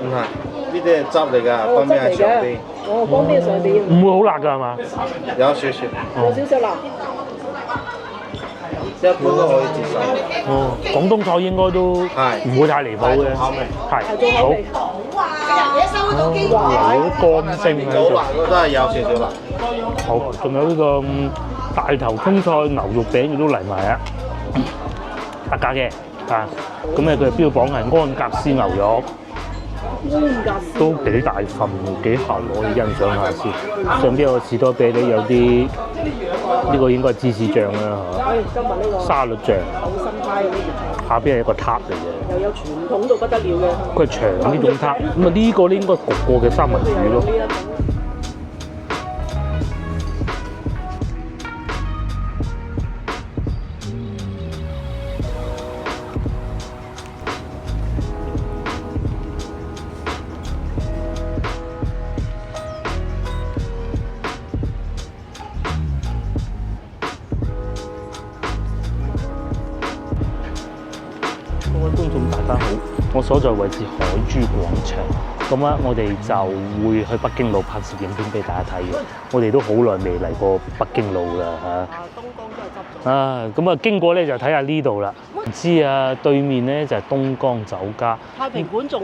唔係，呢啲係汁嚟㗎，乾咩係上邊，哦，乾咩上邊？唔會好辣㗎係嘛？有少少，有少少辣。一般都可以接受。哦，廣東菜應該都係唔會太離譜嘅，口味係重口味。好乾性喺度。早辣嗰都係有少少辣。好，仲有呢個大頭青菜牛肉餅亦都嚟埋啊，特價嘅啊，咁咧佢標榜係安格斯牛肉，安格斯都幾大份，幾厚，我哋欣賞下先。上邊有個士多啤梨，有啲呢個應該係芝士醬啦今日呢個嚇，沙律醬，好新派嘅呢條，下邊係一個塔嚟嘅，又有傳統到不得了嘅。佢係長呢種塔，咁啊呢個咧應該焗過嘅三文魚咯。各位觀眾大家好，我所在位置海珠廣場，咁啊我哋就會去北京路拍攝影片俾大家睇嘅。我哋都好耐未嚟過北京路啦嚇。東江都係執咗。啊，咁啊經過咧就睇下呢度啦。唔知啊，對面咧就係東江酒家，太平館總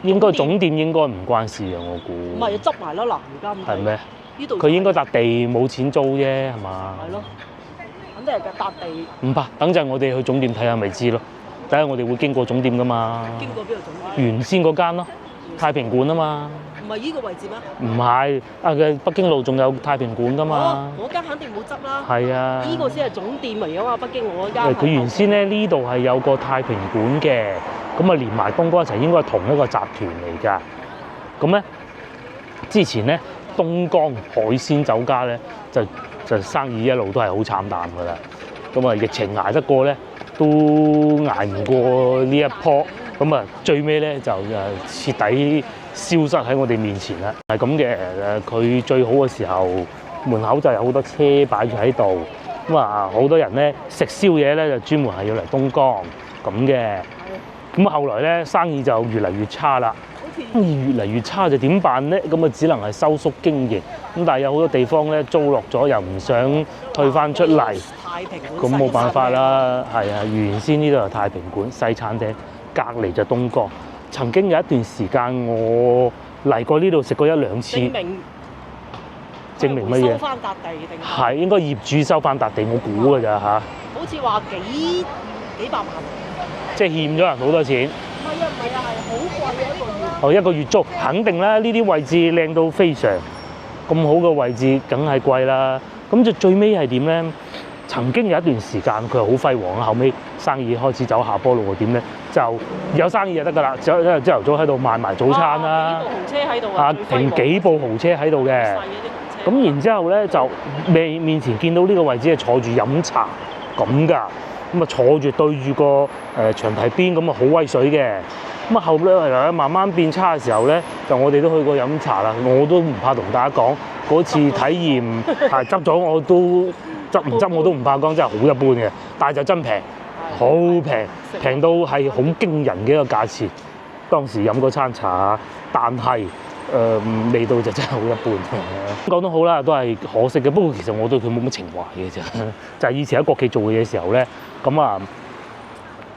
應該總店應該唔關事嘅，我估。唔係執埋啦，嗱而家咁睇係咩？呢度佢應該笪地冇錢租啫，係嘛？係咯，肯定係嘅笪地。唔怕，等陣我哋去總店睇下咪知咯。等下我哋會經過總店噶嘛。經過邊度總店？原先嗰間咯，太平館啊嘛。唔係呢個位置咩？唔係啊，嘅北京路仲有太平館噶嘛。哦，嗰間肯定冇執啦。係啊。呢個先係總店嚟㗎嘛，北京我嗰間。佢原先咧呢度係有個太平館嘅，咁啊連埋東江一齊應該係同一個集團嚟㗎。咁咧之前咧東江海鮮酒家咧就生意一路都係好慘淡㗎啦。咁啊疫情捱得過咧，都捱唔過呢一波。咁啊最尾咧就徹底消失喺我哋面前啦。係咁嘅佢最好嘅時候，門口就有好多車擺住喺度。咁啊，好多人咧食宵夜咧就專門係要嚟東江咁嘅。咁後來咧生意就越嚟越差啦。生意越嚟越差就點辦咧？咁啊只能係收縮經營。咁但係有好多地方咧租落咗又唔想退翻出嚟，太平館咁冇辦法啦。係啊，原先呢度係太平館西餐廳，隔離就東江。曾經有一段時間我嚟過呢度食過一兩次。證明乜嘢？收翻笪地定係應該業主收翻笪地，我估㗎咋嚇。好似話幾百萬。即係欠咗人好多錢。唔係啊，係好貴嘅一個月。哦，一個月租肯定啦，呢啲位置靚到非常，咁好嘅位置梗係貴啦。咁就最尾係點咧？曾經有一段時間佢係好輝煌啊，後尾生意開始走下坡路，點咧？就有生意就得㗎啦，朝頭早喺度賣埋早餐啦。幾部豪車喺度啊，停幾部豪車喺度嘅。咁然之後咧就面前見到呢個位置係坐住飲茶咁㗎，咁啊坐住對住個長堤邊咁啊好威水嘅。咁啊後咧慢慢變差嘅時候咧，就我哋都去過飲茶啦。我都唔怕同大家講，嗰次體驗係執咗我都執唔執我都唔怕講，真係好一般嘅。但係就真平，好平，平到係好驚人嘅一個價錢。當時飲嗰餐茶，但係味道就真係好一般。講得好啦，都係可惜嘅。不過其實我對佢冇乜情懷嘅啫，就係以前喺國企做嘅嘢時候咧，咁啊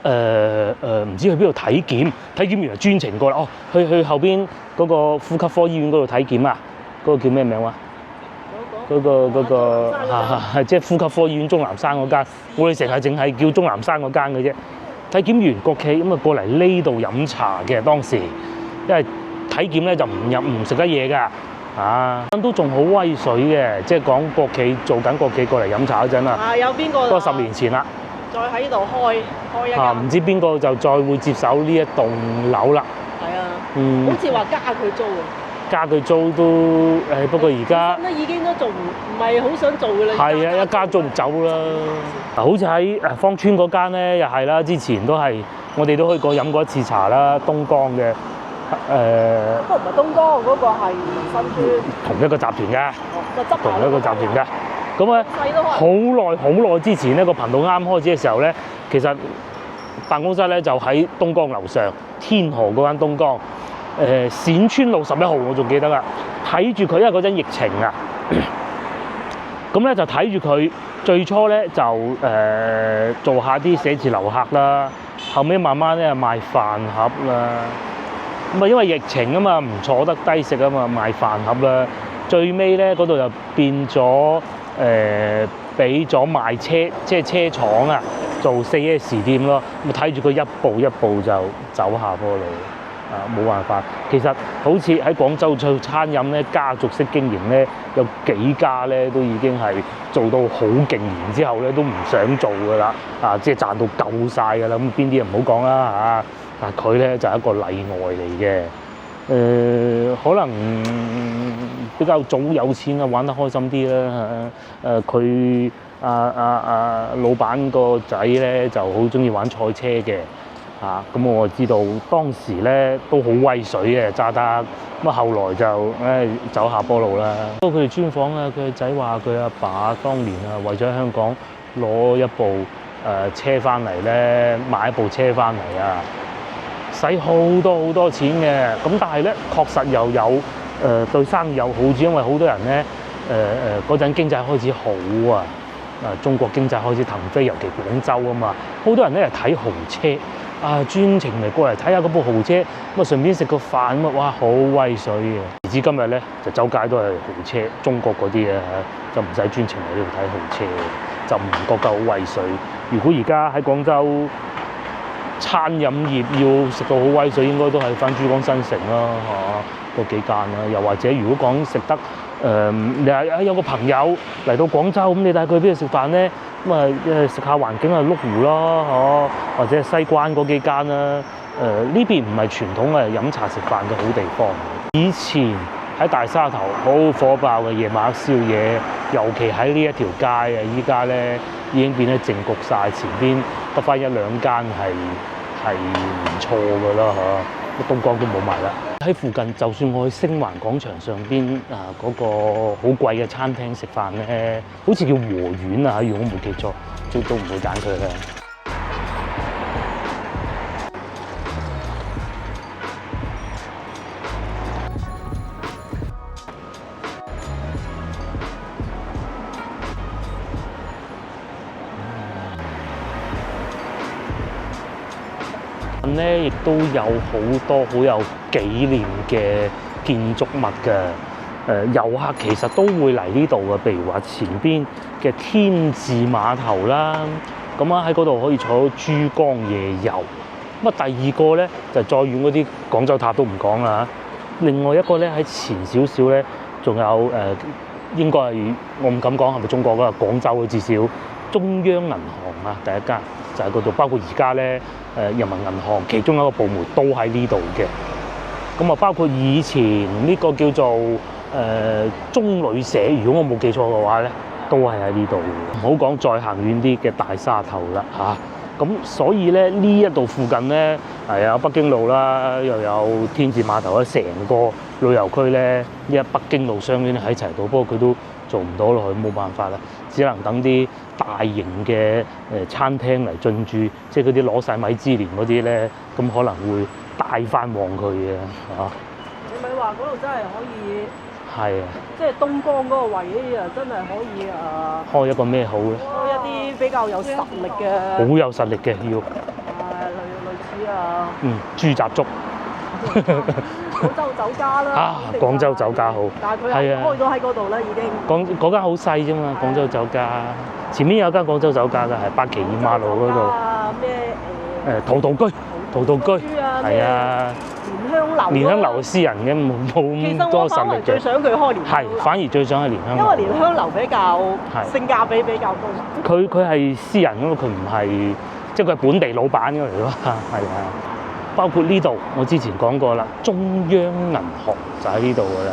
唔知去邊度體檢，體檢原來專程過嚟，哦去後邊嗰個呼吸科醫院嗰度體檢啊，嗰個叫咩名話？嗰個即係呼吸科醫院鍾南山嗰間，我哋成日淨係叫鍾南山嗰間嘅啫。體檢完國企咁啊過嚟呢度飲茶嘅當時，因為體檢咧就唔食得嘢㗎，啊都仲好威水嘅，即係講國企做緊國企過嚟飲茶嗰陣啊。啊有邊個？嗰10年前啦。再喺度開一間。唔知邊個就再會接手呢一棟樓啦。係啊。好似話加佢租啊。加佢租都不過而家都已經都做唔係好想做㗎啦。係啊，一加租唔走啦。好似喺芳村嗰間咧，又係啦，之前都係我哋都去過飲過一次茶啦，東江嘅不過唔係東江嗰個係新村。同一個集團嘅，同一個集團嘅。咁咧好耐之前咧個頻道啱開始嘅時候咧，其實辦公室咧就喺東江樓上，天河嗰間東江，冼村路11號我仲記得啦，睇住佢，因為嗰陣疫情啊，咁咧就睇住佢，最初咧就做下啲寫字樓客啦，後尾慢慢咧賣飯盒啦，咁啊因為疫情啊嘛，唔坐得低食啊嘛，賣飯盒啦，最尾咧嗰度就變咗俾咗賣車，即係車廠啊，做 4S 店咯。咁睇住佢一步一步就走下坡路，冇辦法。其實好似喺廣州做餐飲咧，家族式經營咧，有幾家咧都已經係做到好勁，然之後咧都唔想做噶啦，即係賺到夠晒噶啦。咁邊啲唔好講啦嚇，但係佢咧就係一個例外嚟嘅。可能比較早有錢啊，玩得開心啲啦。佢老闆個仔咧就好中意玩賽車嘅，咁我知道當時咧都好威水嘅揸得，咁後來就走下坡路啦。不過佢哋專訪啊，佢個仔話佢阿爸當年為咗香港攞一部車翻嚟咧，買一部車翻嚟啊，使好多錢嘅，咁但係咧確實又有對生意有好處，因為好多人咧嗰陣經濟開始好啊，中國經濟開始騰飛，尤其廣州啊嘛，好多人咧係睇豪車專程嚟過嚟睇下嗰部豪車，咁啊順便食個飯咁啊，哇好威水嘅！時至今日咧就周街都係豪車，中國嗰啲就唔使專程嚟呢度睇豪車，就唔覺得好威水。如果而家喺廣州餐飲業要食到好威水，應該都係翻珠江新城啦，嗰幾間啦。又或者如果講食得，你係有個朋友嚟到廣州，咁你帶佢去邊度食飯咧？咁啊食下環境麓湖啦，或者西關嗰幾間啦。呢邊唔係傳統嘅飲茶食飯嘅好地方。以前喺大沙頭好火爆嘅夜晚宵夜，尤其喺呢一條街啊，依家咧已經變得靜局晒，前邊得翻1-2間係唔錯㗎啦，東江都冇埋啦。喺附近，就算我去星環廣場上邊嗰個好貴嘅餐廳食飯咧，好似叫和苑啊，如果我冇記錯，都唔會揀佢啦。咧亦都有好多好有紀念嘅建築物嘅，遊客其實都會嚟呢度嘅，譬如話前邊嘅天字碼頭啦，咁喺嗰度可以坐到珠江夜遊。咁第二個咧就再遠嗰啲廣州塔都唔講啦。另外一個咧喺前少少咧，仲有應該係我唔敢講係咪中國㗎，廣州嘅至少中央銀行啊，第一間就喺嗰度，包括而家咧。人民銀行其中一個部門都喺呢度嘅，咁啊包括以前呢個叫做中旅社，如果我冇記錯嘅話咧，都係喺呢度。唔好講再行遠啲嘅大沙頭啦咁所以咧呢一度附近咧係有北京路啦，又有天字碼頭啦，成個旅遊區咧依家北京路雙邊喺齊度，不過佢都做唔到落去，冇辦法啦，只能等啲大型嘅餐廳嚟進駐，即係嗰啲攞晒米芝蓮嗰啲咧，咁可能會帶翻旺佢嘅你咪話嗰度真係可以？係啊，即係東江嗰個位真係可以開一個咩好咧？開一啲比較有實力嘅。好有實力嘅要。類似豬雜粥。廣州酒家啦。廣州酒家好。但係佢係開咗喺嗰度啦，已經。嗰間好細啫嘛，廣州酒家。前面有間廣州酒家㗎，係八旗二馬路嗰度。咩陶陶居。係啊。蓮香樓私人嘅，冇咁多實力嘅。最想佢開蓮香樓。係，反而最想係蓮香樓。因為蓮香樓比較性價比比較高。佢係私人㗎嘛，佢唔係即係佢係本地老闆嚟咯，係啊。包括呢度，我之前講過啦，中央銀行就喺呢度㗎啦。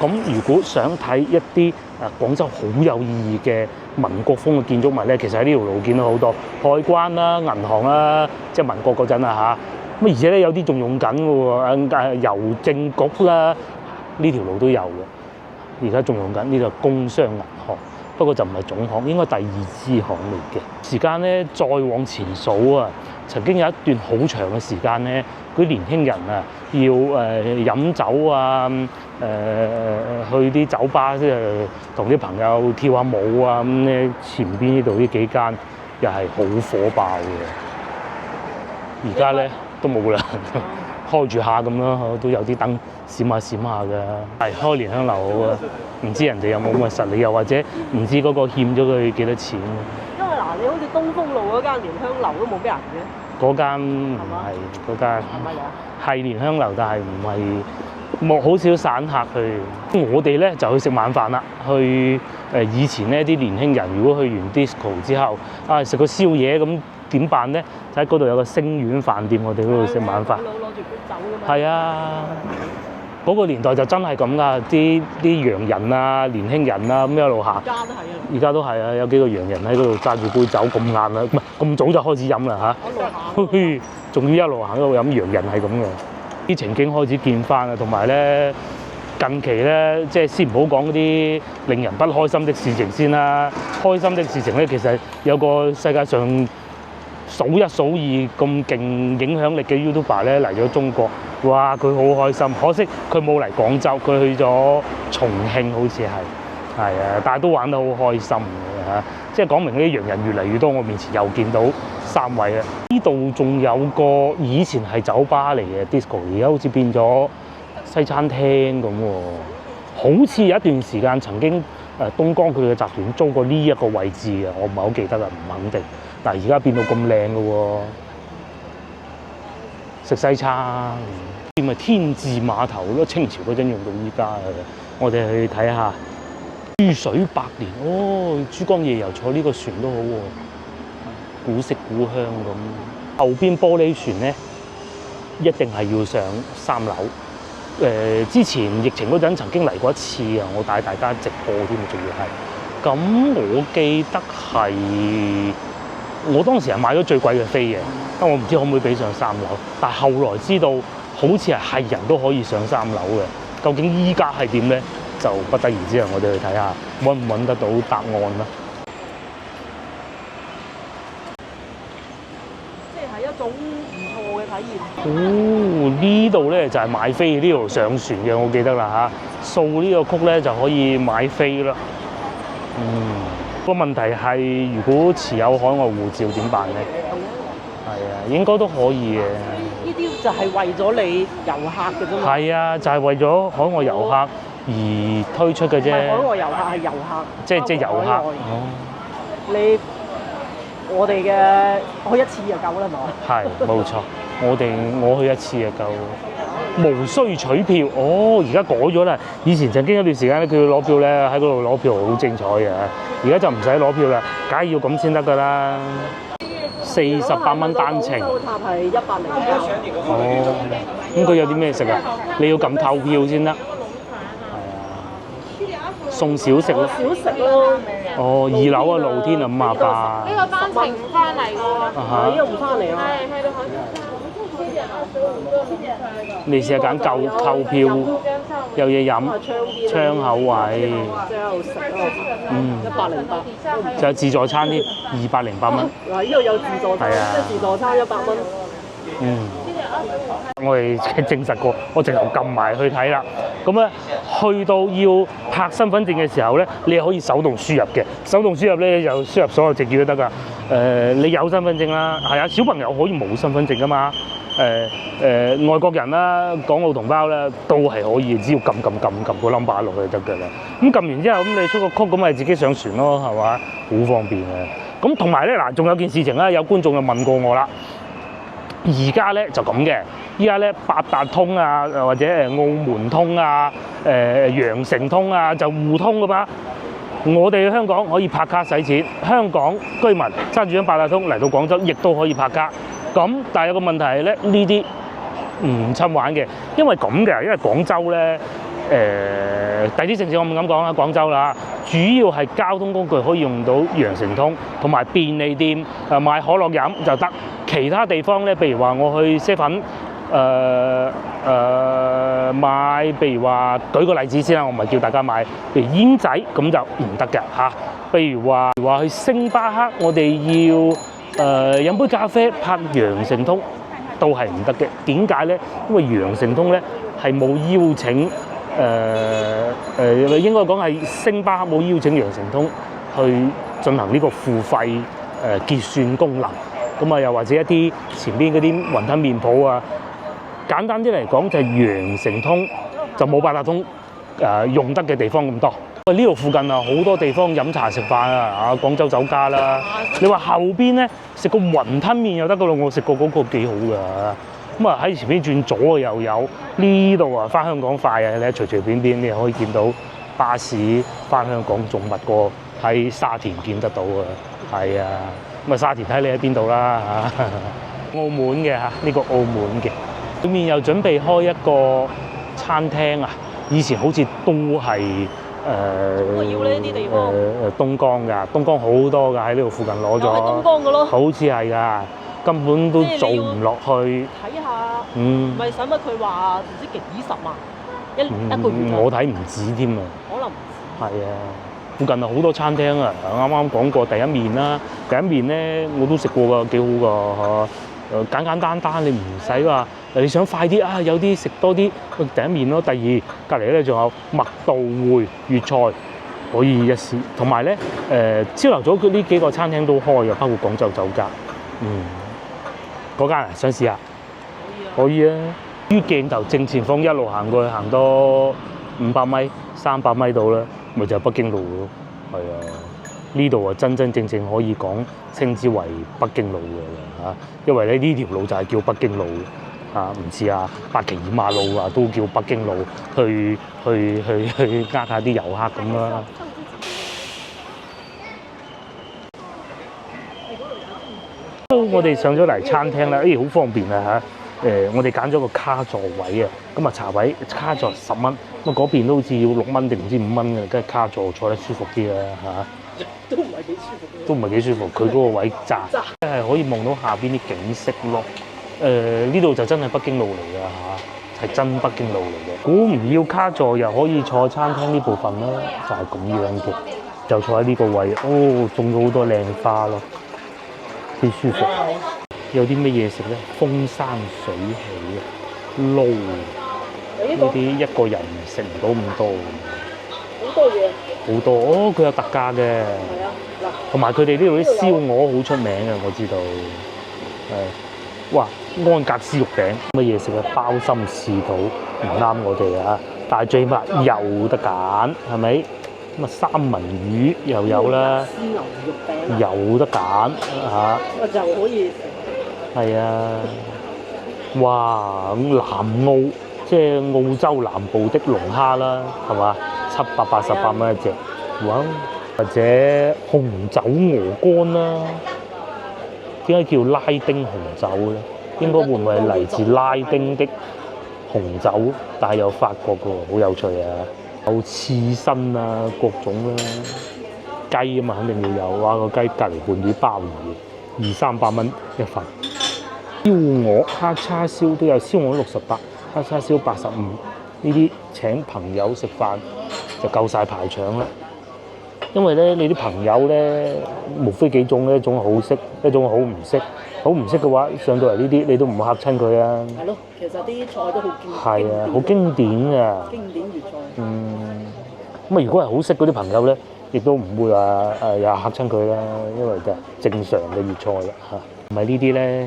咁如果想睇一啲廣州好有意義嘅民國風嘅建築物咧，其實喺呢條路見到好多海關啦、銀行啦，即係民國嗰陣啊咁而且咧有啲仲用緊嘅喎，郵政局啦，呢條路都有嘅。而家仲用緊呢個工商銀行，不過就唔係總行，應該第二支行嚟嘅。時間咧再往前數啊，曾經有一段好長嘅時間咧，嗰啲年輕人啊要飲酒啊，去啲酒吧即係同啲朋友跳下舞啊咁咧，前邊呢度呢幾間又係好火爆嘅。而家咧都冇啦，開住下咁咯，都有啲燈閃下閃下嘅。係開蓮香樓好啊，唔知人哋有冇咁嘅實力，又或者唔知嗰個欠咗佢幾多錢。因為嗱，你好似東風路嗰間蓮香樓都冇俾人嘅。嗰間唔係嗰間，係咪啊？係蓮香樓，但係唔係冇好少散客去。我哋咧就去食晚飯啦。去以前咧啲年輕人，如果去完 disco 之後，食個宵夜咁點辦咧？就喺嗰度有個星苑飯店，我哋嗰度食晚飯。攞住杯酒㗎嘛。係啊，嗰個年代就真係咁噶，啲洋人啊、年輕人啊咁一路行。而家都係啊。而家都係啊，有幾個洋人喺嗰度揸住杯酒咁晏啦，唔係咁早就開始飲啦嚇。仲要一路行一路飲，洋人係咁嘅。啲情景開始見翻啊，同埋咧近期咧，即係先唔好講嗰啲令人不開心的事情先啦。開心的事情咧，其實有個世界上數一數二咁勁影響力嘅 YouTuber 咧嚟咗中國，哇！佢好開心，可惜佢冇嚟廣州，佢去咗重慶好似係啊，但係都玩得好開心嘅嚇，即係講明呢啲洋人越嚟越多，我面前又見到3位啦。呢度仲有個以前係酒吧嚟嘅 disco， 而家好似變咗西餐廳咁喎。好似有一段時間曾經東江佢嘅集團租過呢一個位置嘅，我唔係好記得啦，唔肯定。但係而家變到咁靚嘅喎，食西餐，咪天字碼頭咯，清朝嗰陣用到依家嘅。我哋去睇下珠水百年，哦，珠江夜遊坐呢個船都好喎，古色古香咁。後邊玻璃船咧，一定係要上3樓。之前疫情嗰陣曾經嚟過一次啊，我帶大家直播添，仲要係。咁我記得係。我當時係買咗最貴嘅飛嘅，但我唔知可唔可以俾上3樓。但係後來知道好似係人都可以上3樓嘅，究竟依家係點咧，就不得而知啊！我哋去睇下揾唔揾得到答案啦。即係一種唔錯嘅體驗。哦，呢度咧就係買飛呢度上船嘅，我記得啦嚇。掃呢個曲咧就可以買飛啦。個問題係，如果持有海外護照點辦咧？係啊，應該都可以嘅。呢啲就係為咗你遊客嘅啫嘛。係啊，就係為咗海外遊客而推出嘅啫。海外遊客係遊客。即係遊客。哦。我哋嘅去一次就夠啦嘛。係，冇錯。我去一次就夠。無需取票，哦！而家改咗啦。以前曾經一段時間咧，佢要攞票咧，喺嗰度攞票好精彩嘅。而家就唔使攞票啦，梗係要咁先得㗎啦。48蚊單程。收塔係109。哦，咁佢有啲咩食啊？你要撳購票先得。係啊。送小食咯。小食咯。哦，2樓啊，露天啊，58。呢個單程唔翻嚟㗎喎。呢個唔翻嚟啊。係，去到海邊。你試下揀購票，有嘢飲，窗口位，108，仲有自助餐添，208蚊。嗱，呢度有自助餐，即係自助餐100蚊。我哋證實過，我直頭撳埋去睇啦。咁咧，去到要拍身份證嘅時候咧，你係可以手動輸入嘅。手動輸入咧，就輸入所有證件都得㗎。你有身份證啦，係啊，小朋友可以冇身份證㗎嘛。外國人啦、港澳同胞啦，都係可以，只要撳個 number 落去就得㗎啦。咁撳完之後，咁你出個曲，咁咪自己上船咯，係嘛？好方便嘅。咁同埋咧，嗱，仲有件事情啦，有觀眾就問過我啦。而家咧就咁嘅，依家咧八達通啊，或者澳門通啊、羊城通啊，就互通㗎嘛。我哋香港可以拍卡使錢，香港居民揸住張八達通嚟到廣州，亦都可以拍卡。咁但係有個問題係咧，呢啲唔侵玩嘅，因為咁嘅，因為廣州咧第啲城市我唔敢講啦，廣州啦，主要係交通工具可以用到羊城通，同埋便利店買可樂飲就得。其他地方咧，譬如話我去7粉買，譬如話舉個例子先啦，我唔係叫大家買，譬如煙仔咁就唔得嘅嚇。譬如話去星巴克，我哋要飲杯咖啡拍羊城通都係唔得嘅。點解咧？因為羊城通咧係冇邀請應該講係星巴克冇邀請羊城通去進行呢個付費結算功能。咁啊，又或者一啲前邊嗰啲雲吞麵鋪啊，簡單啲嚟講就係羊城通就冇八達通用得嘅地方咁多。呢度附近啊好多地方飲茶食飯啊，廣州酒家啦。你話後邊咧食個雲吞麵又得噶咯，我食過嗰個幾好噶。咁啊喺前邊轉左又有，呢度啊翻香港快啊！你隨隨便便你可以見到巴士翻香港仲密過喺沙田見得到啊。係啊，咁啊沙田睇你喺邊度啦嚇。澳門嘅嚇，呢個澳門嘅，裏面又準備開一個餐廳啊。以前好似都係要呢啲地方東江㗎，東江好多㗎，喺呢度附近攞咗。喺東江㗎咯。好似係㗎，根本都做唔落去。睇下，咪使乜佢話唔知幾十萬一個月。我睇唔止添啊。可能唔止。係啊，附近啊好多餐廳啊，啱啱講過第一面啦，第一面咧我都食過㗎，幾好㗎嚇。簡簡單單，你唔使話你想快啲啊，有啲食多啲第一面咯。第二隔離咧仲有麥道匯粵菜可以一試，同埋咧朝頭早佢呢幾個餐廳都開嘅，包括廣州酒家。嗰間想試下？可以啊。於鏡頭正前方一路行過去，行多500米、300米到啦，咪就係北京路咯。係啊。呢度啊，真真正正可以講稱之為北京路嘅嚇，因為咧呢條路就係叫北京路嚇，唔似啊八旗二馬路啊都叫北京路，去呃下啲遊客咁啦。我哋上咗嚟餐廳啦，好方便啊嚇！我哋揀咗個卡座位啊，咁啊茶位卡座10蚊，咁啊嗰邊都好似要6蚊定唔知5蚊嘅，梗係卡座坐得舒服啲啦嚇。都唔係幾舒服。都唔係幾舒服，佢嗰個位窄，係可以望到下邊啲景色咯。呢度就真係北京路嚟㗎嚇，係真北京路嚟嘅。估唔要卡座又可以坐餐廳呢部分啦，就係咁樣嘅，就坐喺呢個位。哦，種咗好多靚花咯，幾舒服。有啲乜嘢食咧？風山水起啊，撈呢啲一個人食唔到咁多。好多嘢。好多哦，佢有特價嘅。係啊，嗱，同埋佢哋呢度啲燒鵝好出名嘅，我知道。哇，安格斯肉餅乜嘢食啊？鮑參翅肚唔啱我哋啊，但係最乜有得揀，係咪？咁啊三文魚又有啦，絲牛肉餅有得揀嚇。我就可以食。係啊，哇！南澳即係澳洲南部的龍蝦啦，係嘛？788蚊一隻，哇！或者紅酒鵝肝啦，點解叫拉丁紅酒咧？應該會唔會係嚟自拉丁的紅酒，但係有法國嘅喎，好有趣啊！有刺身啊，各種啦，雞啊嘛肯定要有，哇！個雞隔離伴啲鮑魚，200-300蚊一份。燒鵝、黑叉燒都有，燒鵝68，黑叉燒85，呢啲請朋友食飯就夠晒排場啦。因為咧，你啲朋友咧，無非幾種咧，一種好識，一種好唔識。好唔識嘅話，上到嚟呢啲你都唔會嚇親佢啊。係咯，其實啲菜都好經典。係啊，好經典㗎。經典粵菜。咁啊，如果係好識嗰啲朋友咧，亦都唔會話又嚇親佢啦，因為就係正常嘅粵菜啦嚇。唔係呢啲咧，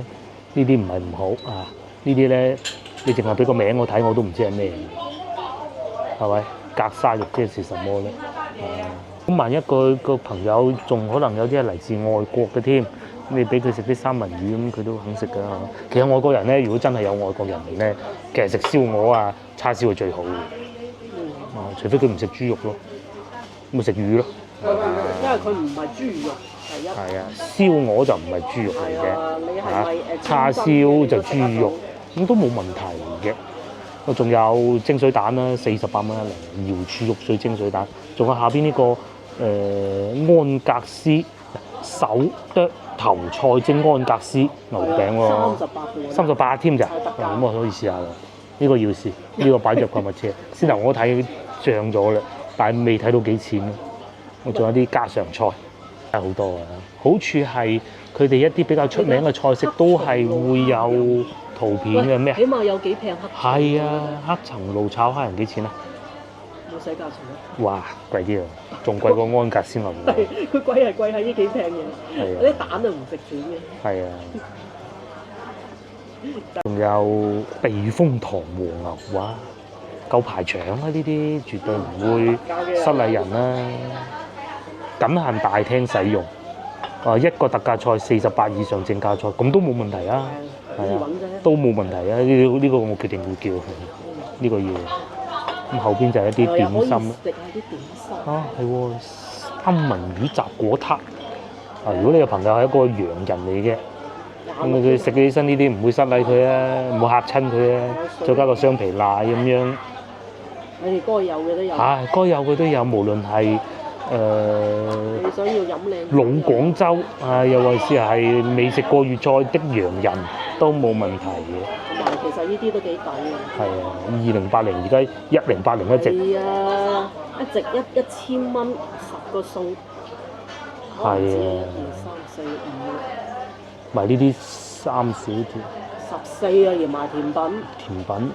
呢啲唔係唔好啊。呢啲咧，你淨係俾個名我睇，我都唔知係咩，係咪？格沙肉即係什麼咧？咁萬一個朋友仲可能有啲係嚟自外國嘅添，你俾佢食啲三文魚咁，佢都肯食㗎。其實外國人咧，如果真係有外國人嚟咧，其實食燒鵝啊、叉燒係最好嘅。除非佢唔食豬肉咯，咁咪食魚咯。因為佢唔係豬肉，第一。係啊，燒鵝就唔係豬肉嚟嘅，叉燒就豬肉，咁都冇問題嘅。仲有蒸水蛋啦，48蚊一嚟，瑤柱肉碎蒸水蛋，仲有下邊呢個安格斯手剁頭菜蒸安格斯牛餅喎，38添咋？咁我可以試下啦，呢個要試，呢個擺入購物車。先頭我睇漲咗啦，但係未睇到幾錢咯。我仲有啲家常菜，係好多啊！好處係佢哋一啲比較出名嘅菜式都係會有圖片嘅咩？起碼有幾片黑。係啊，黑層爐炒蝦仁幾錢啊？冇使價錢啊！哇，貴啲啊，仲貴過安格先林喎。佢貴係貴喺呢幾平嘢，係啊嗰啲蛋就唔值錢嘅。係啊，仲有避風塘和牛，哇，夠排場啊！呢啲絕對唔會失禮人啦。僅限大廳使用。一個特價菜48以上正價菜，咁都冇問題啊。係啊，都冇問題啊！呢個我決定要叫，呢個要。咁後邊就係一啲點心啦。食下啲點心。啊，係喎，三文魚雜果撻。如果你個朋友係一個洋人嚟嘅，咁佢食起身呢啲唔會失禮佢啊，唔會嚇親佢啊，再加個雙皮奶咁樣。你哋該有嘅都有。該有嘅都有，無論係你想要飲靚老廣州又或是係未食過粵菜的洋人都冇問題嘅。同埋其實呢啲都幾抵嘅。係啊，2080而家1080一席。係啊，一席1000蚊10個餸。係啊。1、2、3、4、5。埋呢啲3小條。14啊，連埋甜品。甜品，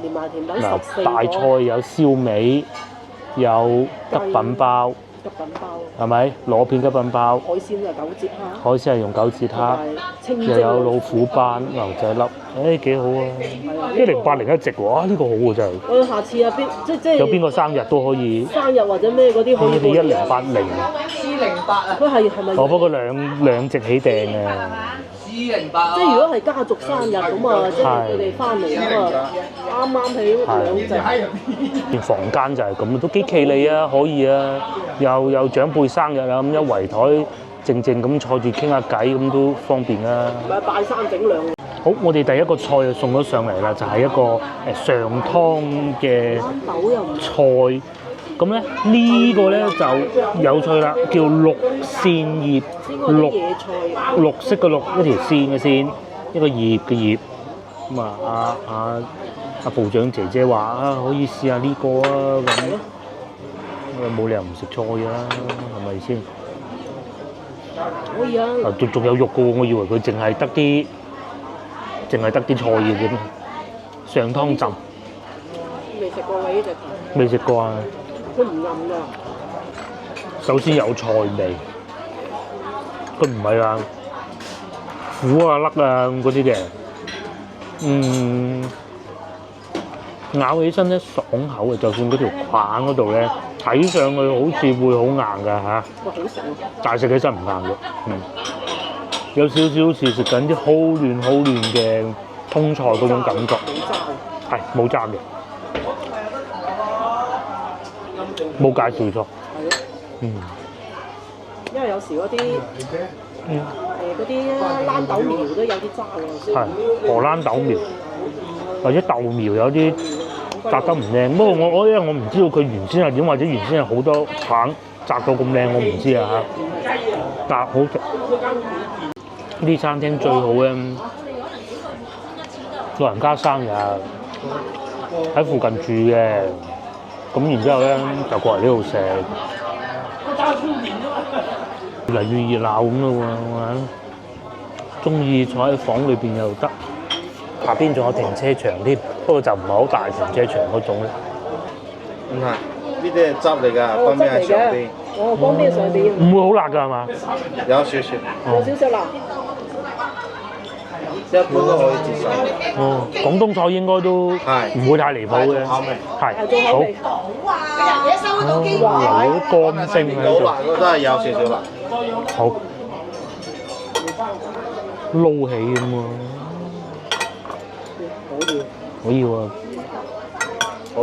連埋甜品14個。大菜有燒味，有吉品包。吉品包。係咪？螺片吉品包。海鮮就9折蝦。海鮮係用9折蝦。又有老虎斑、牛仔粒，幾好啊！1080一席喎，呢個好喎真係。我下次啊，即係有邊個生日都可以。生日或者咩嗰啲可以。你哋1080。C08啊！佢係咪？不過兩席起訂啊。C08。即係如果係家族生日咁啊，即係佢哋翻嚟咁啊，啱起2席。房間就係咁，都幾企理啊，可以啊，又有長輩生日啊，咁一圍台。靜靜咁坐住傾下偈咁都方便啦。咪拜山整兩。好，我哋第一個菜就送咗上嚟啦，就係一個上湯嘅菜。咁咧呢個咧就有趣啦，叫綠線葉。綠色嘅綠，一條線嘅線，一個葉嘅葉。咁啊，阿部長姐姐話可以試下呢個啊咁。冇理由唔食菜㗎啦，係咪先？可以啊！仲有肉嘅喎，我以為佢淨係得啲菜嘅啫。上湯浸。未食過喎呢隻。未食過啊！佢唔韌㗎。首先有菜味，佢唔係話苦啊甩啊嗰啲嘅。咬起身咧爽口嘅，就算嗰條棒嗰度咧睇上去好似會好硬㗎嚇。哇！好食啊！但係食起身唔硬嘅，有少少好似食緊啲好嫩嘅通菜嗰種感覺。係冇渣嘅，冇介紹錯。係咯。因為有時嗰啲嗰啲豌豆苗都有啲渣㗎。係荷蘭豆苗，或者豆苗有啲摘得唔靚。不過因為我唔知道佢原先係點，或者原先係好多橙摘到咁靚，我唔知啊嚇。但好食。呢啲餐廳最好咧，老人家生日喺附近住嘅，咁然之後咧就過嚟呢度食，越嚟越熱鬧咁咯喎，中意坐喺房裏邊又得，下邊仲有停車場添，不過就唔係好大停車場嗰種咧。唔係，呢啲係汁嚟㗎，乾邊係上邊。乾邊上邊。唔會好辣㗎係嘛？有少少。有少少辣。一般都可以接受。廣東菜應該都唔會太離譜嘅。係。好。有乾星喺度。老辣嗰都係有少少辣。好。撈起咁喎。可以喎。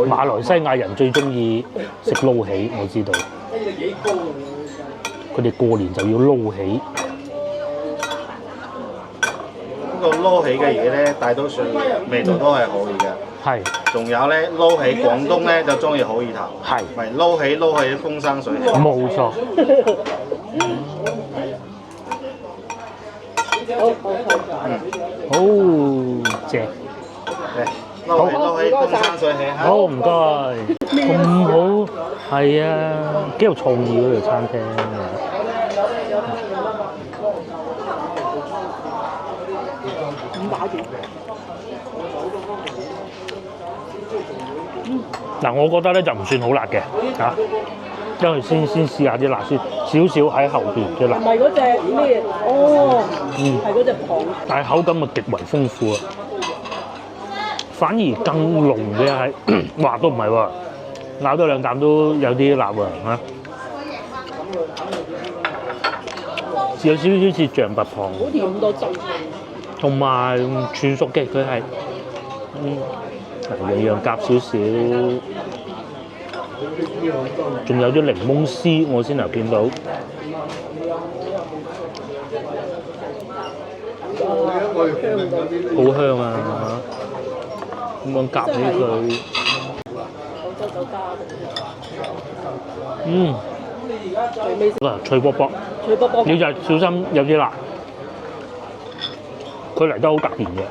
馬來西亞人最中意食撈起，我知道。佢哋過年就要撈起。呢個撈起嘅嘢咧，大多數味道都係可以嘅。係。仲有咧，撈起廣東咧就中意好意頭。係。咪撈起風生水起。冇錯。好正。撈起風生水起。好唔該。咁好係啊，幾有創意嗰條餐廳。住。嗱，我覺得咧就唔算好辣嘅嚇，因為先試下啲辣先，少少喺後邊嘅辣唔。係嗰隻咩？哦，係嗰隻蚌。但係口感啊極為豐富啊，反而更濃嘅係，哇都唔係喎，咬多兩啖都有啲辣喎嚇，有少少似象拔蚌，好似咁多汁。同埋全熟嘅佢係，樣樣夾少少，仲有啲檸檬絲，我先頭見到，好香啊！咁樣夾起佢，廣州酒家。最尾脆卜卜，脆卜卜。你就係小心有啲辣，佢嚟得好突然嘅，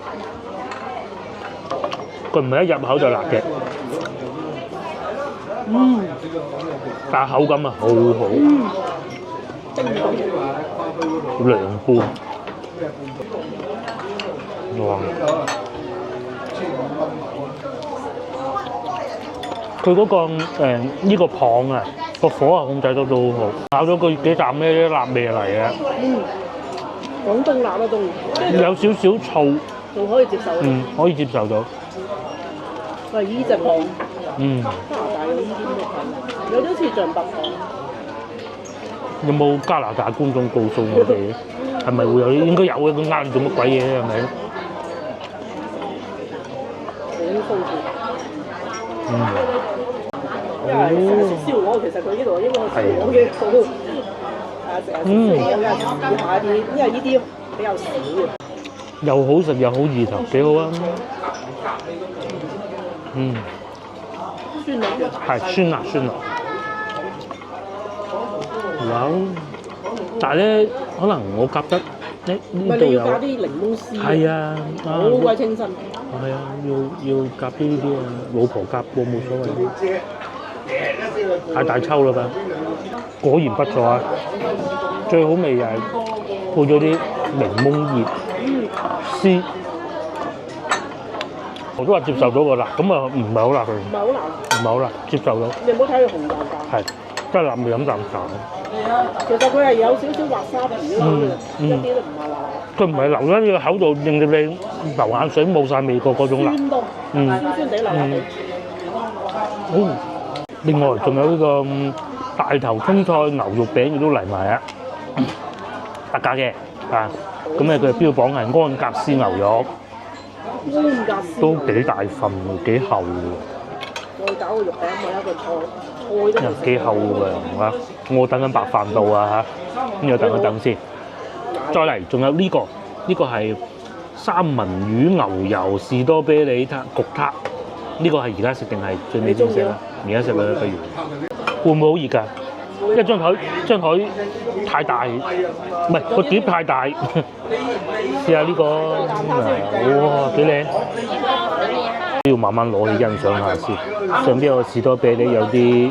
佢唔係一入口就辣嘅，但係口感啊好好，涼拌，哇！佢嗰個呢個蚌啊，個火啊控制得都好好，咬咗佢幾啖呢啲辣味嚟嘅。廣東辣啊，仲有少少醋，仲可以接受。可以接受到。喂，依隻蚌，加拿大有呢啲咩蚌？有啲好似象拔蚌。有冇加拿大觀眾告訴我哋，係咪會有？應該有嘅，咁啱做乜鬼嘢係咪？好豐富。因為成日食燒鵝，其實佢呢度應該係燒鵝嘅好。成日食咁啊，試下啲，因為呢啲比較少嘅。又好食又好意頭，幾好啊！酸辣嘅。係酸辣。哇！但係咧，可能我夾得呢度有。加啲檸檬絲。係啊，好鬼清新。係啊，要夾呢啲啊，老婆夾過冇所謂。太大抽啦吧！果然不錯啊！最好味就係配咗啲檸檬葉絲，我都話接受到個辣，咁啊唔係好辣佢，唔係好辣，唔係好辣，接受到。你唔好睇佢紅淡淡。係，真係辣味飲啖茶。其實佢係有少少滑沙皮咯，一啲都唔係辣。佢唔係流喺你個口度，令到你流眼水冇晒味覺嗰種辣。酸到，酸酸地辣辣地。另外仲有呢個大頭通菜牛肉餅亦都嚟埋啊，特價嘅啊，咁咧佢標榜係安格斯牛肉，都幾大份喎，幾厚喎。再搞個肉餅咪一個菜都又幾厚㗎嚇，我等緊白飯到啊嚇，咁又等先。再嚟仲有呢個係三文魚牛油士多啤梨撻焗撻，呢個係而家食定係最尾先食啦？而家食啦，不如會唔會好熱㗎？因為張台太大，唔係個碟太大。試下呢個，哇幾靚！都要慢慢攞起欣賞下先。上邊有個士多啤梨，有啲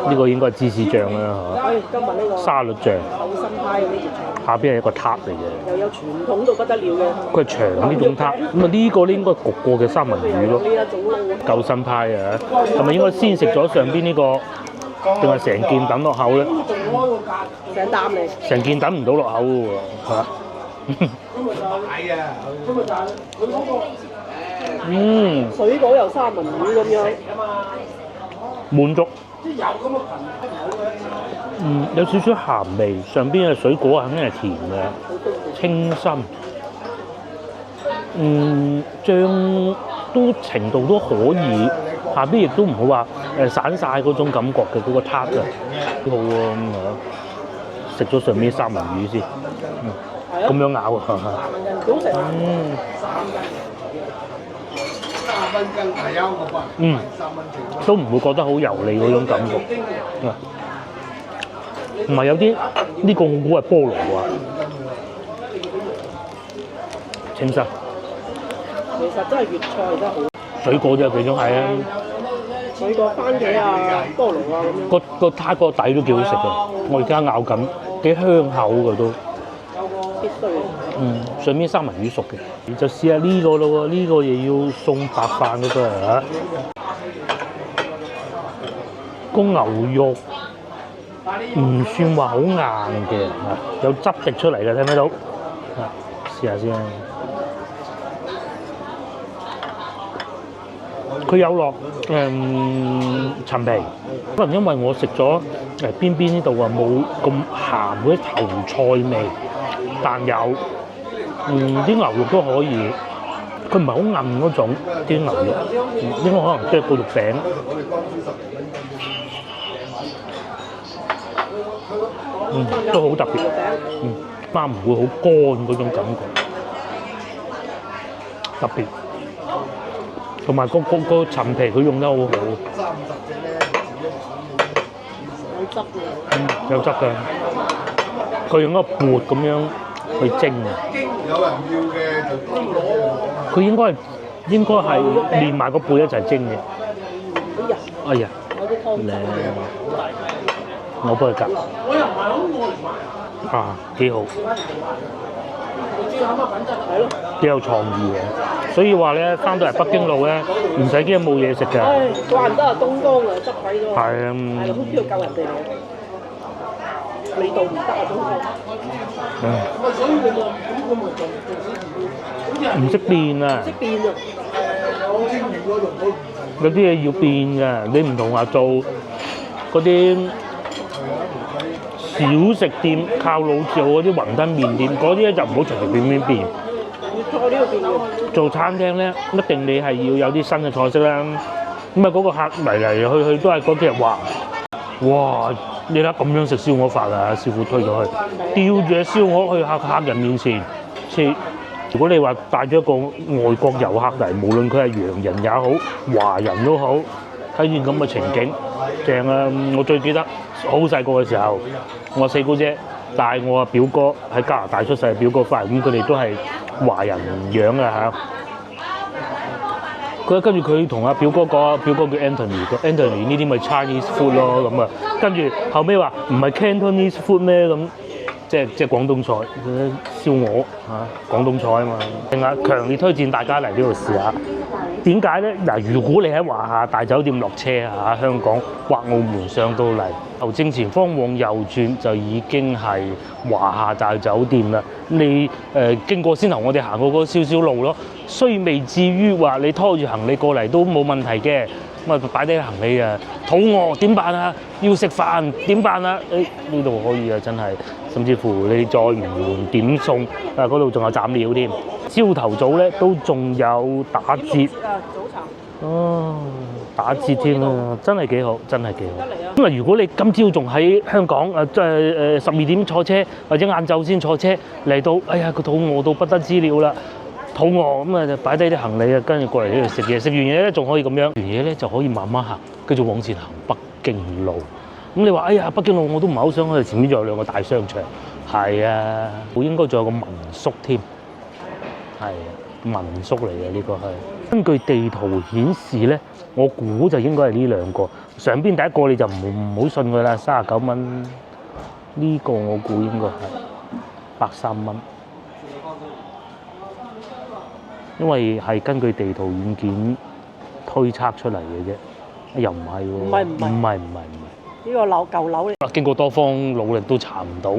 呢個應該係芝士醬啦嚇。今日呢個沙律醬。厚心派嗰啲熱下邊係一個撻嚟嘅。又有傳統到不得了嘅。佢係長呢種撻，咁啊呢個咧應該焗過嘅三文魚咯。呢一種咯。夠新派啊！係咪應該先食咗上邊呢個，定係成件等落口咧？成擔嚟。成件等唔到落口嘅喎，係嘛？水果又三文魚咁樣。滿足。有少少鹹味，上邊嘅水果肯定係甜嘅，清新。醬都程度都可以，下邊亦都唔會話散晒嗰種感覺嘅嗰個撻啊，幾好喎咁啊！食咗上邊三文魚先，咁樣咬啊！好食啊！都唔會覺得好油膩嗰種感覺。唔係有啲呢個我估係菠蘿啊，清新。其實真係粵菜真係好。水果就其中係啊。水果番茄啊、菠蘿啊咁樣。個撻個底都幾好食㗎，我而家咬緊，幾香口㗎都。必對。上面三文魚熟嘅，就試下呢個咯喎，呢個又要送白飯嗰個啊！個牛肉唔算話好硬嘅，有汁滴出嚟嘅，睇唔睇到？試下先。佢有落陳皮，可能因為我食咗邊邊呢度啊冇咁鹹嗰啲頭菜味，但有啲牛肉都可以，佢唔係好韌嗰種啲牛肉，應該可能即係個肉餅。都好特別，媽唔會好乾嗰種感覺，特別。同埋個陳皮佢用得好好，有汁嘅，佢用一個缽咁樣去蒸嘅。佢應該係連埋個缽一齊蒸嘅。哎呀，靚！我幫佢夾。啊，幾好，幾有創意嘅。所以話咧，翻到嚟北京路咧，唔使驚冇嘢食嘅。怪唔得啊，東江啊，執鬼咗。係啊，係咯，邊度救人哋嚟？味道唔得啊，東江。唔識變啊！識變啊！有啲嘢要變㗎，你唔同話做嗰啲小食店，靠老字號嗰啲雲吞麵店，嗰啲咧就唔好隨隨便便變。菜都要變嘅。做餐廳咧，一定你係要有啲新嘅菜式啦。咁啊，嗰個客嚟去都係嗰幾日話，哇！你睇咁樣食燒鵝飯啊，師傅推咗去，吊住隻燒鵝去客人面前切。如果你話帶咗一個外國遊客嚟，無論佢係洋人也好，華人都好，睇見咁嘅情景，正啊！我最記得好細個嘅時候，我四姑姐帶我表哥喺加拿大出世嘅表哥翻嚟，咁佢哋都係華人樣嘅嚇。跟住佢同阿表哥講，表哥叫 Anthony 呢啲咪 Chinese food 咯咁啊。跟住後尾話唔係 Cantonese food 咩咁？即係廣東菜，燒鵝嚇，廣東菜啊嘛。另外強烈推薦大家嚟呢度試下。點解咧？嗱，如果你喺華夏大酒店落車啊，香港或澳門上到嚟，由正前方往右轉就已經係華夏大酒店啦。你經過先頭我哋行過嗰少少路咯，雖未至於話你拖住行李過嚟都冇問題嘅。咁啊擺低行李啊，肚餓點辦啊？要食飯點辦啊？呢度可以啊，真係，甚至乎你再唔換點餸啊，嗰度仲有斬料添。朝頭早咧都仲有打折。早茶。哦，打折添啊，真係幾好，真係幾好。咁啊，如果你今朝仲喺香港12點坐車，或者晏晝先坐車嚟到，哎呀個肚餓到不得之了啦！肚餓咁啊，就擺低啲行李啊，跟住過嚟呢度食嘢。食完嘢咧，仲可以咁樣，食完嘢咧就可以慢慢行，繼續往前行北京路。咁你話，哎呀，北京路我都唔係好想去，前面仲有兩個大商場。係啊，我應該仲有個民宿添。係啊，民宿嚟嘅呢個係。根據地圖顯示咧，我估就應該係呢兩個。上邊第一個你就唔好信佢啦，39蚊。呢個我估應該係103蚊。因為係根據地圖軟件推測出嚟嘅啫，又唔係喎。唔係。呢個舊樓嚟。經過多方努力都查唔到，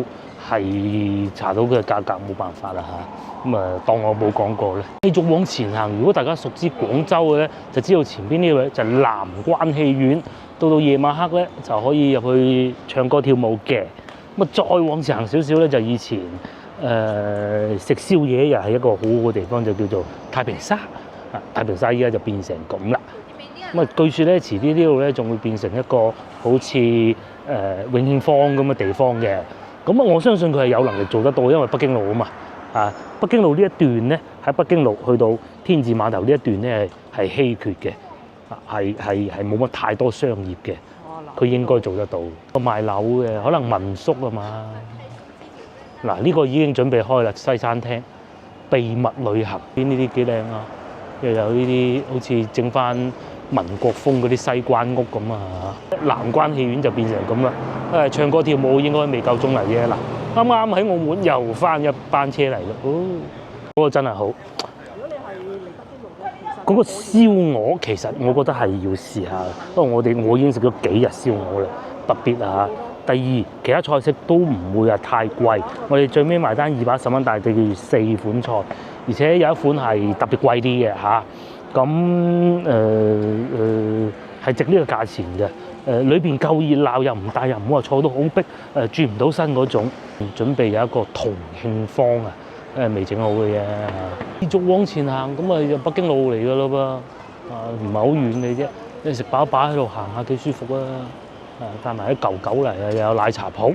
係查到嘅價格冇辦法啦嚇。咁啊，當我冇講過咧。繼續往前行，如果大家熟知廣州嘅咧，就知道前邊呢位就係南關戲院。到夜晚黑咧，就可以入去唱歌跳舞嘅。咁啊，再往前行少少咧，就以前。食宵夜又係一個好好嘅地方，就叫做太平沙。太平沙依家就變成咁啦。咁啊，據說咧，遲啲呢度咧仲會變成一個好似永慶坊咁嘅地方嘅。咁啊，我相信佢係有能力做得到，因為北京路啊嘛。北京路呢一段咧，喺北京路去到天字碼頭呢一段咧係稀缺嘅，係冇乜太多商業嘅。佢應該做得到。賣樓嘅可能民宿啊嘛。嗱，呢個已經準備開啦，西餐廳秘密旅行，呢啲幾靚啊！又有呢啲好似整翻民國風嗰啲西關屋咁啊！南關戲院就變成咁啦，唱歌跳舞應該未夠鐘嚟啫嗱。啱啱喺澳門又翻一班車嚟咯，嗰個真係好。如果你係嚟北京路咧，其實嗰個燒鵝其實我覺得係要試下，因為我已經食咗幾日燒鵝啦，特別啊。第二，其他菜式都唔會係太貴，我哋最尾埋單210蚊，但係對住4款菜，而且有一款係特別貴啲嘅嚇。咁係值呢個價錢嘅。裏邊夠熱鬧又唔大，又唔好話坐到好逼，轉唔到身嗰種。準備有一個同慶坊啊，未整好嘅啫。繼續往前行，咁啊北京路嚟㗎咯噃，唔係好遠嘅啫。你食飽飽喺度行下幾舒服啊！帶埋啲舊狗嚟啊，又有奶茶鋪。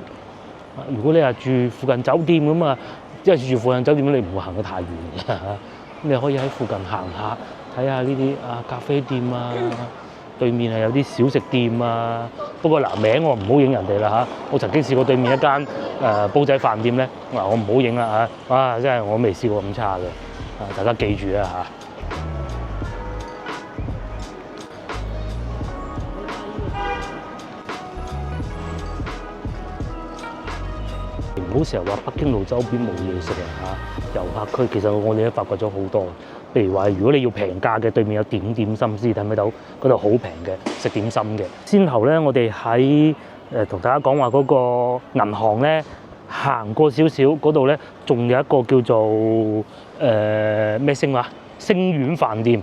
如果你係住附近酒店咁啊，因為住附近酒店你唔會行得太遠嘅，你可以喺附近行下，睇下呢啲咖啡店啊。對面係有啲小食店啊，不過名我唔好影人哋啦嚇。我曾經試過對面一間煲仔飯店咧，我唔好影啦嚇。哇！真係我未試過咁差嘅，大家記住啊嚇。唔好成日話北京路周邊冇嘢食啊嚇！遊客區其實我哋都發掘咗好多。譬如話，如果你要平價嘅，對面有點心師，睇唔睇到？嗰度好平嘅，食點心嘅。先後咧，我哋喺同大家講話嗰個銀行咧，行過少少嗰度咧，仲有一個叫做咩星話星苑飯店，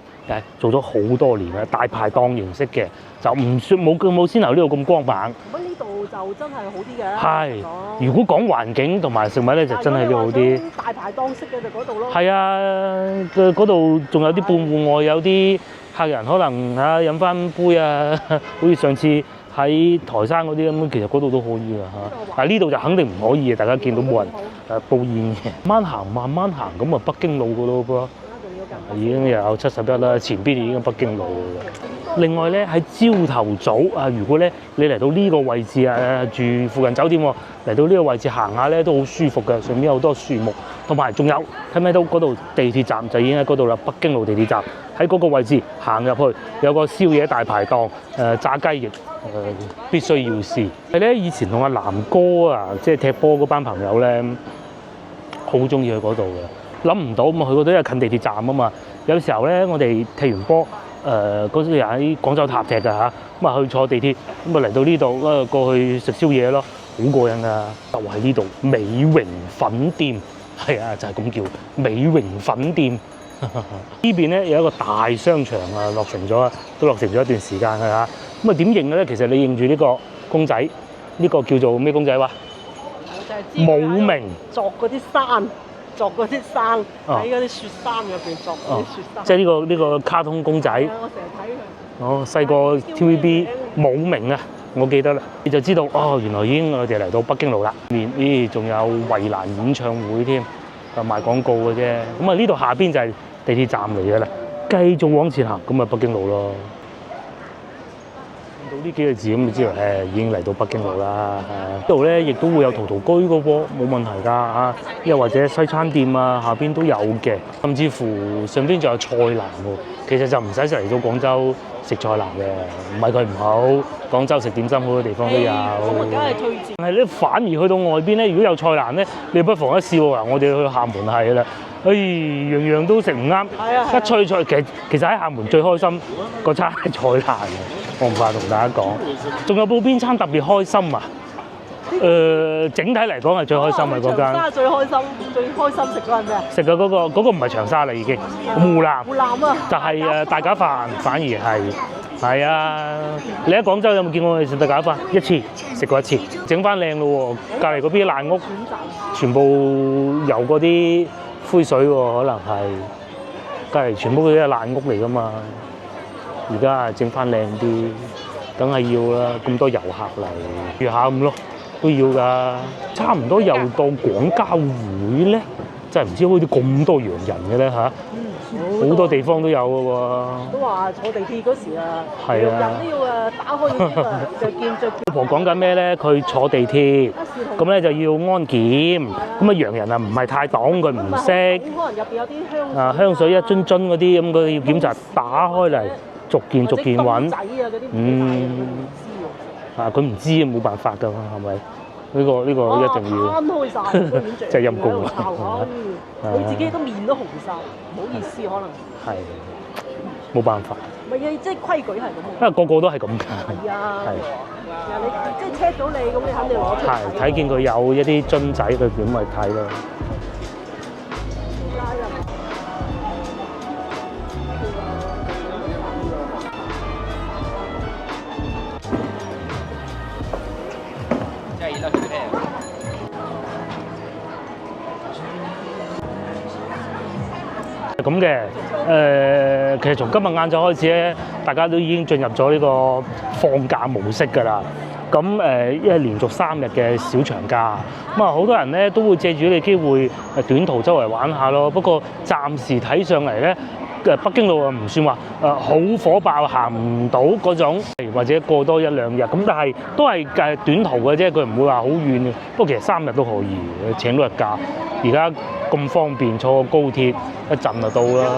做咗好多年啦，大排檔形式嘅，就唔算冇先頭呢度咁光猛。咁呢度就真係好啲嘅。係，如果講環境同埋食物咧，就真係呢度好啲。大排檔式嘅就嗰度咯。係啊，嗰度仲有啲半戶外，有啲客人可能飲翻杯啊，好似上次喺台山嗰啲咁，其實嗰度都可以㗎嚇。但係呢度就肯定唔可以嘅，大家見到冇人煲煙嘅。慢慢行，咁啊北京路㗎咯噃。已經有71啦，前邊已經北京路啦。另外咧喺朝頭早啊，如果咧你嚟到呢個位置啊，住附近酒店喎，嚟到呢個位置行下咧都好舒服嘅，上面有好多樹木，同埋仲有睇唔睇到嗰度地鐵站就已經喺嗰度啦，北京路地鐵站喺嗰個位置行入去有個宵夜大排檔，炸雞翼必須要試。係咧以前同阿南哥啊，即係踢波嗰班朋友咧，好中意去嗰度嘅。諗唔到嘛，去嗰度因為近地鐵站啊嘛。有時候咧，我哋踢完波，嗰時又喺廣州塔踢㗎嚇，咁啊去坐地鐵，咁啊嚟到呢度，過去食宵夜咯，好過癮㗎。就喺呢度美榮粉店，係啊，就係咁叫美榮粉店。呢邊咧有一個大商場啊，落成咗，都落成咗一段時間㗎嚇。咁啊點認嘅咧？其實你認住呢個公仔，呢個叫做咩公仔話？武明作嗰啲山。作嗰啲山喺嗰啲雪山入邊作嗰啲雪山，即係呢個卡通公仔。我成日睇佢。哦，細個 TVB 武明啊，我記得啦，你就知道哦，原來已經我哋嚟到北京路啦。咦，仲有衛蘭演唱會添，賣廣告嘅啫。咁啊，呢度下邊就係地鐵站嚟嘅啦。繼續往前行，咁啊北京路咯。到呢幾個字咁就知道已經嚟到北京路啦。呢度咧亦都會有陶陶居嘅喎，冇問題㗎嚇。又或者西餐店啊，下邊都有嘅，甚至乎上邊仲有菜欄喎。其實就唔使嚟到廣州食菜欄嘅，唔係佢唔好，廣州食點心好多地方都有。我梗係推薦。但係咧，反而去到外邊咧，如果有菜欄咧，你不妨一試喎。我哋去廈門係啦，樣樣都食唔啱。一脆菜其實喺廈門最開心個餐係菜欄嘅。我唔怕同大家講，仲有冇邊餐特別開心啊？整體嚟講係最開心嘅嗰間。長沙最開心食嗰係咩啊？食嘅嗰個唔係長沙啦，已經湖南。湖南啊！就係大家飯，反而係啊！你喺廣州有冇見過我哋食大家飯？一次食過一次，整翻靚咯喎！隔離嗰邊爛屋，全部油嗰啲灰水喎，可能係隔離全部嗰啲係爛屋嚟㗎嘛。而家整翻靚啲，梗係要啦！咁多遊客嚟，住下咁咯，都要㗎。差唔多又到廣交會咧，真係唔知好似咁多洋人嘅咧嚇。好多地方都有嘅喎。都話坐地鐵嗰時啊，人都要打開啲啊，就見。老婆講緊咩咧？佢坐地鐵，咁咧就要安檢。咁啊洋人啊唔係太懂，佢唔識。可能入邊有啲香水一樽樽嗰啲咁，佢要檢查打開嚟。逐件揾，佢唔知啊，冇辦法㗎嘛，係咪？呢個一定要攤開晒，個面真係陰公啊佢自己都面都紅晒，唔好意思可能。係冇辦法，唔係啊，即係規矩係咁。因為個個都係咁㗎。係啊，係你即係 check 到你咁，你肯定攞出嚟。係睇見佢有一啲樽仔，佢點咪睇咯。咁嘅，其實從今日晏晝開始咧，大家都已經進入咗呢個放假模式㗎啦。咁因為連續3日嘅小長假，咁啊好多人咧都會借住呢個機會短途周圍玩下咯。不過暫時睇上嚟咧，北京路啊唔算話好火爆，行唔到嗰種，或者過多1、2日咁，但係都係短途嘅啫，佢唔會話好遠嘅。不過其實3日都可以請到日假，而家咁方便，坐高鐵一陣就到啦。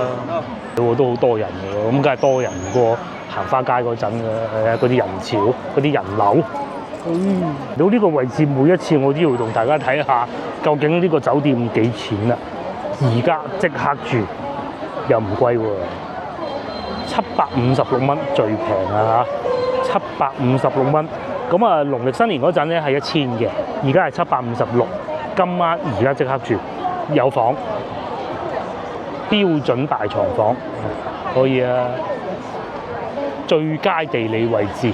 都好多人嘅喎，咁梗係多人過行花街嗰陣嘅，嗰啲人潮、嗰啲人流。到呢個位置，每一次我都要同大家睇下，究竟呢個酒店幾錢啦？而家即刻住又唔貴喎，756蚊最平啊嚇，756蚊。咁啊，農曆新年嗰陣咧係1000嘅，而家係756。今晚而家即刻住，有房，標準大床房，可以啊，最佳地理位置。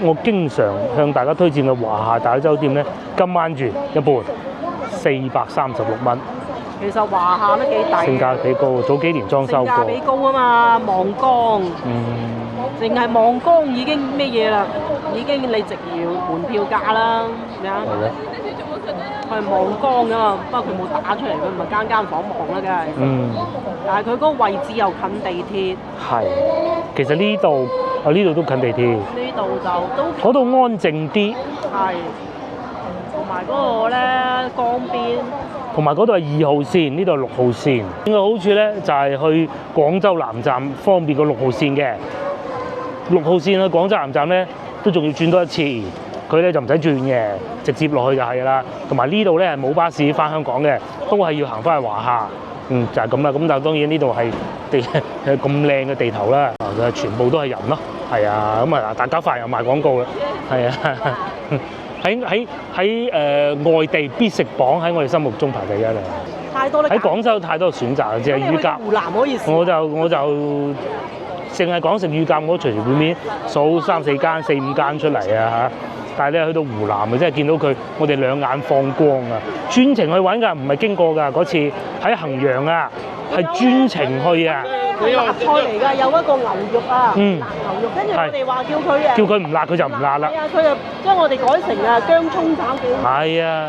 我經常向大家推薦嘅華夏大酒店咧，今晚住一半436蚊。其實華夏都幾抵，性價比高，早幾年裝修過。性價比高啊嘛，望江。淨係望江已經咩嘢啦？已經你直搖門票價啦，咩啊？係咧。佢係望江㗎嘛，不過佢冇打出嚟，佢唔係間間房望啦，梗係。但係佢嗰個位置又近地鐵。係。其實呢度呢度都近地鐵。呢度就都。嗰度安靜啲。係。同埋嗰個咧江邊。同埋嗰度係2號線，呢度係6號線。呢個好處咧就係去廣州南站方便過6號線嘅。6號線去廣州南站咧都仲要轉多一次，佢咧就唔使轉嘅，直接落去就係啦。同埋呢度咧係冇巴士翻香港嘅，都係要行翻去華夏。就係咁啦。咁但係當然呢度係咁靚嘅地頭啦，全部都係人咯。係啊，咁啊大家快又賣廣告啦。係啊。喺外地必食榜喺我哋心目中排第一啦。太多啦！喺廣州太多選擇，即係乳鴿。湖南可以試。我就淨係講食乳鴿，我隨隨便便數3、4間、4、5間出嚟啊嚇！但係你去到湖南啊，真係見到佢，我哋兩眼放光啊！專程去揾㗎，唔係經過㗎。嗰次喺衡陽啊，係專程去啊。佢辣菜嚟㗎，有一個牛肉啊，辣牛肉，跟住我哋話叫佢唔辣，佢就唔辣啦。係啊，佢就將我哋改成啊薑葱炒幾好。係啊。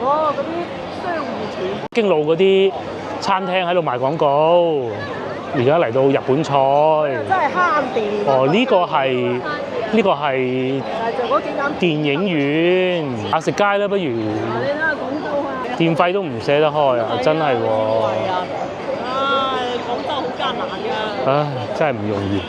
哦，嗰啲商戶前京路嗰啲餐廳喺度賣廣告，而家嚟到日本菜。真係慳電。哦，呢個係就嗰幾間電影院。食街啦，不如。你睇下廣州啊。電費都唔捨得開啊！真係喎。係啊！唉，廣州好艱難㗎。唉，真係唔容易。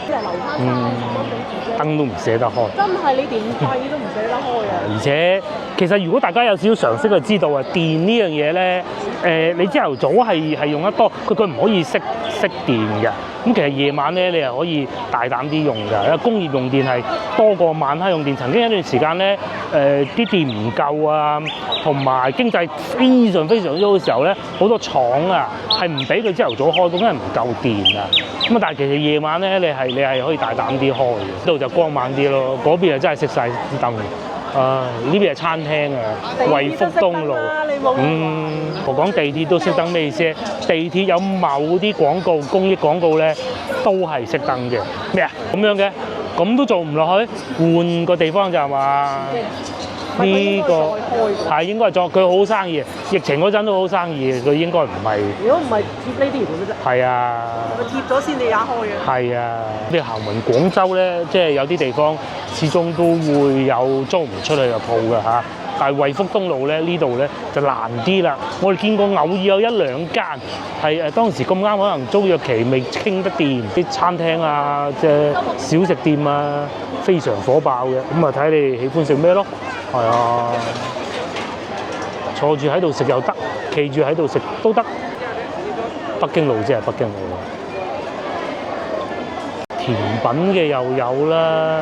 燈都唔捨得開。真係你電費都唔捨得開啊！而且其實如果大家有少少常識就知道啊，電呢樣嘢咧，你朝頭早係用得多，佢唔可以熄電嘅。咁其實夜晚咧，你係可以大膽啲用㗎，因為工業用電係多過晚黑用電。曾經有一段時間咧，啲電唔夠啊，同埋經濟非常之好嘅時候咧，好多廠啊係唔俾佢朝頭早開工，因為唔夠電啊。咁啊，但係其實夜晚咧，你係可以大膽啲開嘅，呢度就光猛啲咯。嗰邊係真係熄晒啲燈。呢邊係餐廳啊，惠福東路。我講地鐵都熄燈咩意思？地鐵有某啲廣告、公益廣告咧，都係熄燈嘅。咩啊？咁樣嘅，咁都做唔落去，換個地方就係嘛？呢個係應該係做佢好生意，疫情嗰陣都好生意，佢應該唔係。如果唔係貼呢啲條嘅啫。係啊。佢貼咗先至也開嘅。係啊，你行勻廣州咧，即係有啲地方始終都會有租唔出去嘅鋪㗎嚇。但係惠福東路咧呢度咧就難啲啦。我哋見過偶爾有一兩間係當時咁啱可能租約期未傾得掂，啲餐廳啊、即係小食店啊非常火爆嘅。咁啊睇你喜歡食咩咯，係啊，坐住喺度食又得，企住喺度食都得。北京路即係北京路。甜品嘅又有啦，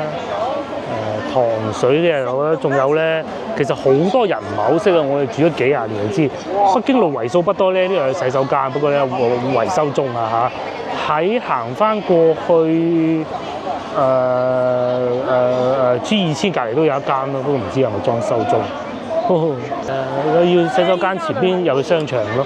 糖水嘅又有啦，仲有咧，其實好多人唔係好識啊！我哋住咗幾廿年就知，北京路為數不多咧，呢度有洗手間，不過咧維修中啊嚇。喺行翻過去G2000隔離都有一間咯，不過唔知係咪裝修中。要洗手間前邊有個商場咯。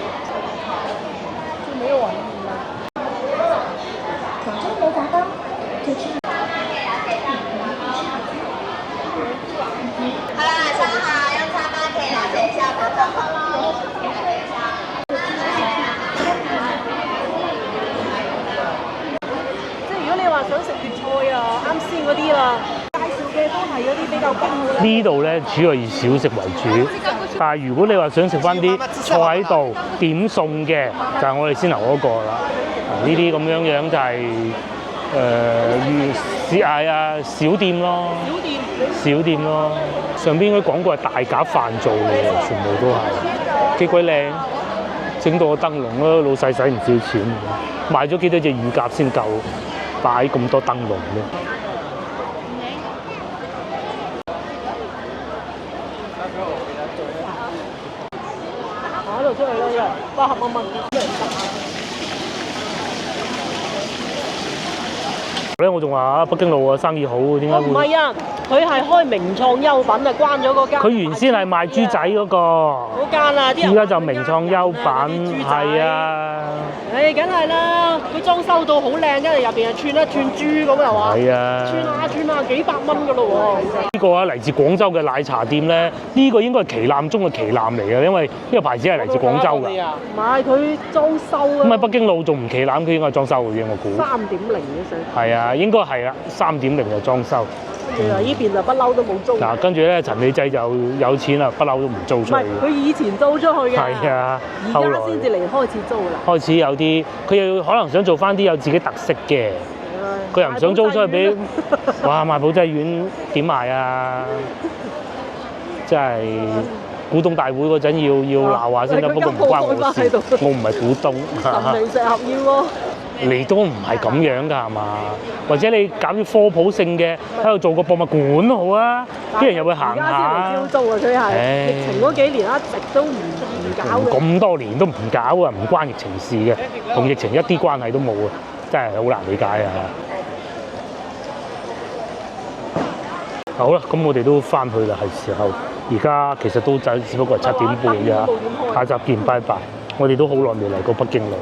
呢度咧主要以小食為主，但係如果你話想食翻啲坐喺度點餸嘅，就係我哋先頭嗰個啦。呢啲咁樣就係小店咯，小店咯。上邊嗰啲廣告係大架飯做嘅，全部都係幾鬼靚，整到個燈籠咯，老細使唔少錢，買咗幾多隻乳鴿先夠擺咁多燈籠咧？出去咯，哇合蚊咧，我仲話北京路啊生意好，點解會？唔係啊，佢係開名創優品啊，關咗嗰間。佢原先係賣豬仔嗰個。嗰間啊，而家就名創優品，係啊。梗係啦，佢裝修到好靚，因為入邊係串一串豬咁又話。係啊。串下幾百蚊噶咯喎。呢個啊嚟自廣州嘅奶茶店咧，呢個應該係旗艦中嘅旗艦嚟嘅，因為呢個牌子係嚟自廣州㗎。唔係佢裝修啊。咁喺北京路仲唔旗艦，佢應該係裝修嘅，我估。3.0嘅上。係啊，應該係啦，3.0就裝修。呢邊就不嬲都冇租。嗱，跟住咧，陳美濟就有錢啦，不嬲都唔租出去。唔係，佢以前租出去嘅。係啊，而家先至嚟開始租啦。開始有啲，佢又可能想做翻啲有自己特色嘅。佢又唔想租出去俾，哇！賣保濟丸點賣啊？真係股東大會嗰陣要鬧下先得，不過唔關我事，我唔係股東。神明石合腰咯。你都唔係咁樣㗎係嘛？或者你搞啲科普性嘅喺度做個博物館好啊，啲人又會行下。而家先嚟招租啊！佢係疫情嗰幾年一直都唔搞嘅。咁多年都唔搞啊，唔關疫情事嘅，同疫情一啲關係都冇啊！真係好難理解啊！好啦，咁我哋都翻去啦，係時候。而家其實都只不過係7點半啫，下集見，拜拜。我哋都好耐未嚟過北京路。